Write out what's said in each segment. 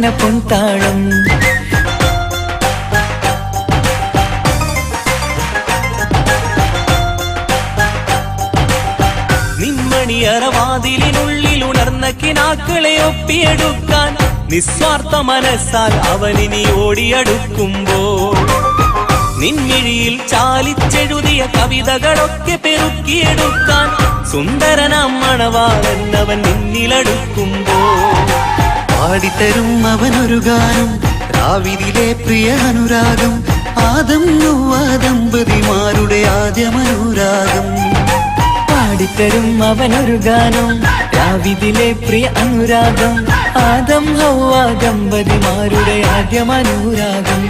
നർത്തന പൊൻതാളം. നിന്മണിയറവാതിലിനുള്ളിൽ ഉണർന്ന കിനാക്കളെ ഒപ്പിയെടുക്കാൻ നിസ്വാർത്ഥ മനസ്സാൽ അവനിനി ഓടിയടുക്കുമ്പോൾ നിൻമിഴിയിൽ ചാലിച്ചെഴുതിയ കവിതകളൊക്കെ പെറുക്കിയെടുക്കാൻ സുന്ദരനാം മണവാളൻ അവൻ നിന്നിലടുക്കുമ്പോൾ പാടിത്തരും അവനൊരു ഗാനം രാവിലെ പ്രിയ അനുരാഗം ആദം ഹവ്വ ദമ്പതിമാരുടെ ആദ്യമനുരാഗം. പാടിത്തരും അവനൊരു ഗാനം രാവിലെ പ്രിയ അനുരാഗം ആദം ഹവ്വ ദമ്പതിമാരുടെ ആദ്യമനുരാഗം.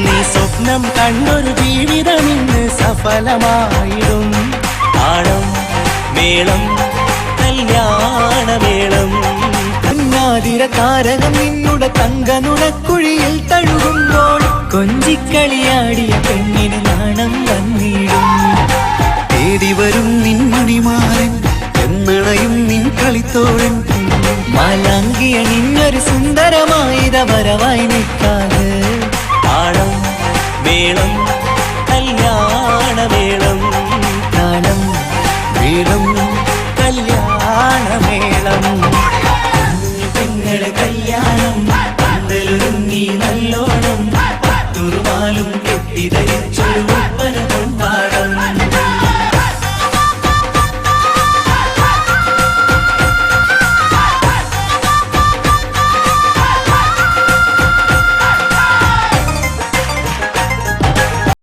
നീ സ്വപ്നം കണ്ടൊരു ജീവിതം ഇന്ന് സഫലമായിടും. താളം മേളം കല്യാണമേളം കണ്ണാതിര താരകം നിന്നുടെ തങ്കനുണക്കുഴിയിൽ തഴുകുമ്പോൾ കൊഞ്ചിക്കളിയാടിയ പെണ്ണിന് നാണം വന്നിടും. തേടി വരും നിൻ മണിമാരൻ എന്നണയും നിൻ കളിത്തോഴൻ. മാലാങ്കിയ നിന്നൊരു സുന്ദരമായിത വരവായി നിൽക്കാതെ താളം മേളം കല്യാണമേളം താളം മേളം കല്യാണമേളം പെങ്ങളെ കല്യാണം